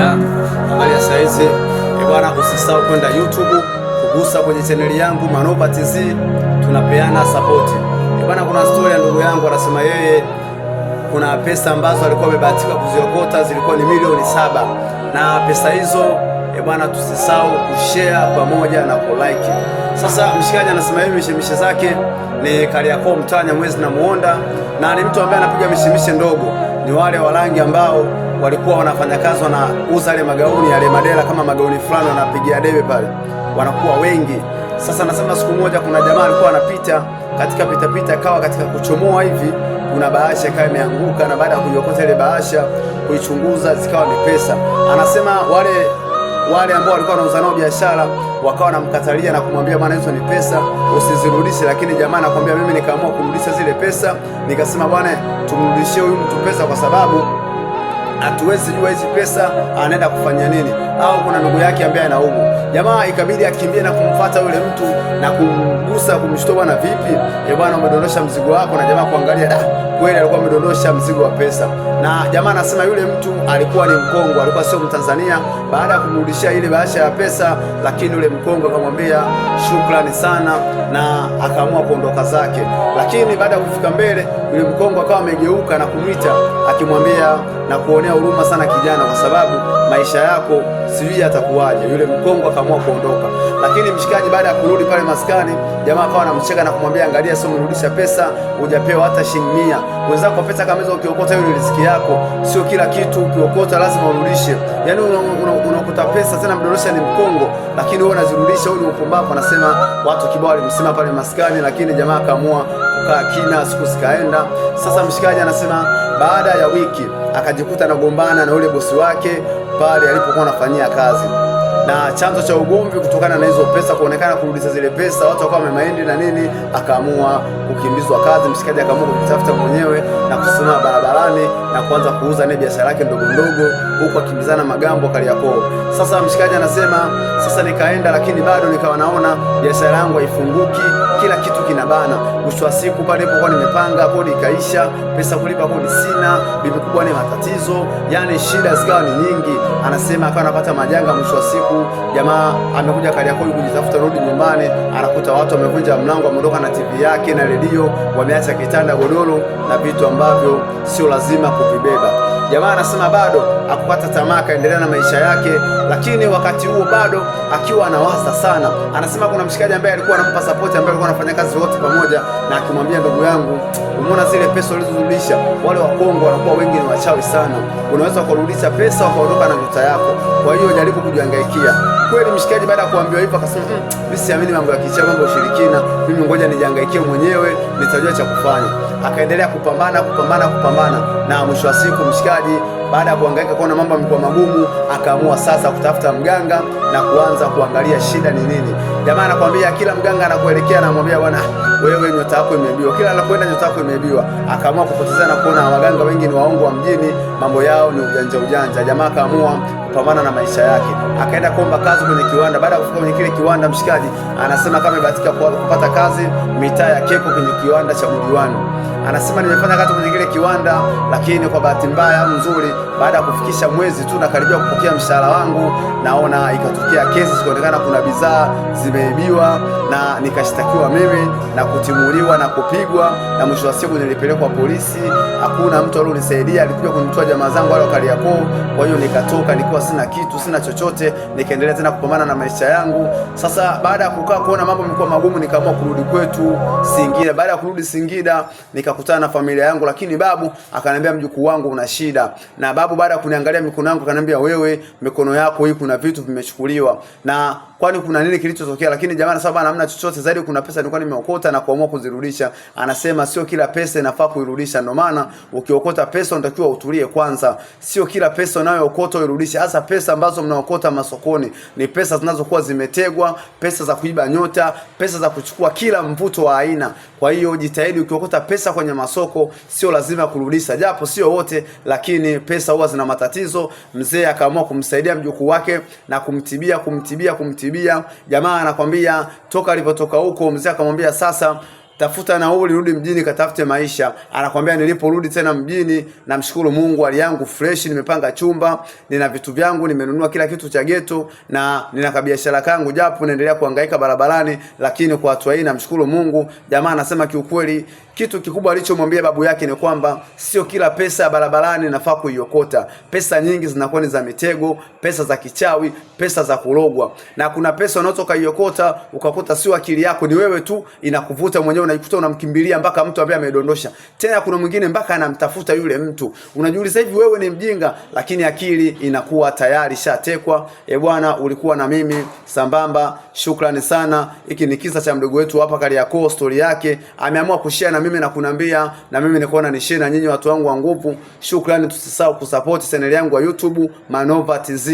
Habari ya saizi bwana, usisahau kwenda YouTube kugusa kwenye chaneli yangu Manoba TZ, tunapeana support bwana. Kuna story ya ndugu yangu anasema yeye kuna pesa ambazo alikuwa amebahatika kuziokota zilikuwa ni milioni 7, na pesa hizo bwana, tusisahau kushare pamoja na kulike. Sasa mshikaji anasema yeye mishemishe zake ni Kariakoo Mtanya mwezi na muonda, na ni mtu ambaye anapiga mishemishe ndogo, ni wale walangi ambao walikuwa wanafanya kazi wanauza yale magauni yale madela kama magauni fulani wanapigia debe pale, wanakuwa wengi. Sasa nasema siku moja kuna jamaa alikuwa anapita katika pitapita, akawa katika kuchomoa hivi, kuna bahasha ikawa imeanguka, na baada ya kuiokota ile bahasha kuichunguza zikawa ni pesa. Anasema wale ambao walikuwa wanauza nao biashara wakawa wanamkatalia na kumwambia bwana, hizo ni pesa usizirudishe, lakini jamaa anakuambia mimi nikaamua kurudisha zile pesa. Nikasema bwana, tumrudishie huyu mtu pesa kwa sababu hatuwezi jua hizi pesa anaenda kufanya nini, au kuna ndugu yake ambaye anaumwa. Jamaa ikabidi akimbie na kumfuata yule mtu na kumgusa, kumshtua, bwana vipi bwana, umedondosha mzigo wako? Na jamaa kuangalia, kweli alikuwa amedondosha mzigo wa pesa. Na jamaa anasema yule mtu alikuwa ni Mkongo, alikuwa sio Mtanzania. Baada ya kumrudishia ile bahasha ya pesa, lakini yule Mkongo akamwambia shukrani sana na akaamua kuondoka zake. Lakini baada ya kufika mbele, yule Mkongo akawa amegeuka na kumwita akimwambia na kuonea huruma sana kijana, kwa sababu maisha yako sijui atakuwaje. Yule Mkongo akaamua kuondoka. Lakini mshikaji baada ya kurudi pale maskani, jamaa akawa anamcheka na kumwambia angalia, sio umerudisha pesa, hujapewa hata shilingi 100. Wenzako pesa kama hizo ukiokota hiyo ni riziki yako, sio kila kitu ukiokota lazima urudishe. Yaani unakuta pesa tena mdorosha ni Mkongo, lakini wewe unazirudisha. Huyu ni upumbavu. Anasema watu kibao walimsema pale maskani, lakini jamaa akaamua kukaa kimya, siku zikaenda. Sasa mshikaji anasema baada ya wiki akajikuta anagombana na yule bosi wake pale alipokuwa anafanyia kazi, na chanzo cha ugomvi kutokana na hizo pesa kuonekana kurudisha zile pesa, watu wakawa wamemaindi na nini, akaamua kukimbizwa kazi. Mshikaji akaamua kujitafuta mwenyewe na kusimama barabarani na kuanza kuuza ne biashara yake ndogo ndogo, huko akimbizana magambo Kariakoo. Sasa mshikaji anasema sasa nikaenda, lakini bado nikawa naona biashara yangu haifunguki, kila kitu kinabana. Mwisho wa siku pale nilipokuwa nimepanga, kodi ikaisha, pesa kulipa kodi sina, bibi kubwa ni matatizo, yani shida zikawa ni nyingi. Anasema akawa anapata majanga. Mwisho wa siku jamaa amekuja Kariakoo kujitafuta, rudi nyumbani, anakuta watu wamevunja mlango, wameondoka na TV yake na redio, wameacha kitanda, godoro na vitu ambavyo sio lazima kuvibeba. Jamaa anasema bado akupata tamaa, kaendelea na maisha yake, lakini wakati huo bado akiwa anawaza sana. Anasema kuna mshikaji ambaye alikuwa anampa support, ambaye alikuwa anafanya kazi wote pamoja, na akimwambia ndugu yangu, umeona zile pesa ulizorudisha, wale wa Kongo wanakuwa wengi ni wachawi sana, unaweza kurudisha pesa ukaondoka na nyota yako, kwa hiyo jaribu kujihangaikia. Kweli mshikaji baada ya kuambiwa hivyo akasema mimi siamini mambo ya kichawi, mambo ya ushirikina, mimi ngoja nijihangaikie mwenyewe, nitajua cha kufanya. Akaendelea kupambana, na mwisho wa siku mshikaji baada ya kuhangaika kuona mambo yamekuwa magumu, akaamua sasa kutafuta mganga na kuanza kuangalia shida ni nini. Jamaa anakuambia kila mganga anakuelekea, anamwambia bwana, wewe nyota yako imeibiwa, kila anakwenda nyota yako imeibiwa. Akaamua kupotezana na kuona waganga wengi ni waongo wa mjini, mambo yao ni ujanja. Jamaa akaamua kupambana na maisha yake, akaenda kuomba kazi kwenye kiwanda. Baada ya kufika kwenye kile kiwanda, mshikaji anasema kama amebahatika kupata kazi mitaa ya Keko kwenye kiwanda cha Budiwani. Anasema nimefanya kazi kwenye kile kiwanda, lakini kwa bahati mbaya nzuri, baada ya kufikisha mwezi tu na karibia kupokea mshahara wangu, naona ikatokea kesi zikaonekana kuna bidhaa zimeibiwa, na nikashtakiwa mimi na kutimuliwa na kupigwa, na mwisho wa siku nilipelekwa polisi. Hakuna mtu aliyonisaidia, alikuja kunitoa jamaa zangu wale wa Kariakoo. Kwa hiyo nikatoka nikiwa sina kitu, sina chochote, nikaendelea tena kupambana na maisha yangu. Sasa baada ya kukaa kuona mambo yamekuwa magumu, nikaamua kurudi kwetu Singida. Baada ya kurudi Singida nikakutana na familia yangu, lakini babu akaniambia mjukuu wangu una shida. Na babu baada ya kuniangalia mikono yangu akaniambia, wewe mikono yako hii kuna vitu vimechukuliwa, na kwani kuna nini kilichotokea? Lakini jamaa anasema bana, hamna chochote, zaidi kuna pesa nilikuwa nimeokota na kuamua kuzirudisha. Anasema sio kila pesa inafaa kuirudisha, ndio maana ukiokota pesa unatakiwa utulie kwanza. Sio kila pesa unayookota uirudishe, hasa pesa ambazo mnaokota masokoni ni pesa zinazokuwa zimetegwa, pesa za kuiba nyota, pesa za kuchukua kila mvuto wa aina. Kwa hiyo jitahidi ukiokota pesa kwenye masoko sio lazima kurudisha, japo sio wote, lakini pesa huwa zina matatizo. Mzee akaamua kumsaidia mjukuu wake na kumtibia. Jamaa anakwambia toka alipotoka huko, mzee akamwambia sasa tafuta nauli, rudi mjini katafute maisha. Anakwambia niliporudi tena mjini, namshukuru Mungu, hali yangu fresh, nimepanga chumba, nina vitu vyangu, nimenunua kila kitu cha ghetto na nina kabiashara kangu, japo naendelea kuhangaika barabarani, lakini kwa hatua hii namshukuru Mungu. Jamaa anasema kiukweli kitu kikubwa alichomwambia babu yake ni kwamba sio kila pesa ya barabarani nafaa kuiokota. Pesa nyingi zinakuwa ni za mitego, pesa za kichawi, pesa za kurogwa. Na kuna pesa unaweza ukaiokota ukakuta sio akili yako, ni wewe tu inakuvuta mwenyewe, unajikuta unamkimbilia mpaka mtu ambaye amedondosha. Tena kuna mwingine mpaka anamtafuta yule mtu. Unajiuliza hivi wewe ni mjinga, lakini akili inakuwa tayari shatekwa. Bwana, ulikuwa na mimi sambamba. Shukrani sana. Hiki ni kisa cha mdogo wetu hapa Kariakoo, story yake. Ameamua kushare na mimi na kunambia, na mimi nikaona ni share na nyinyi watu wangu wa nguvu. Shukrani, tusisahau kusupport channel yangu ya YouTube Manova TZ.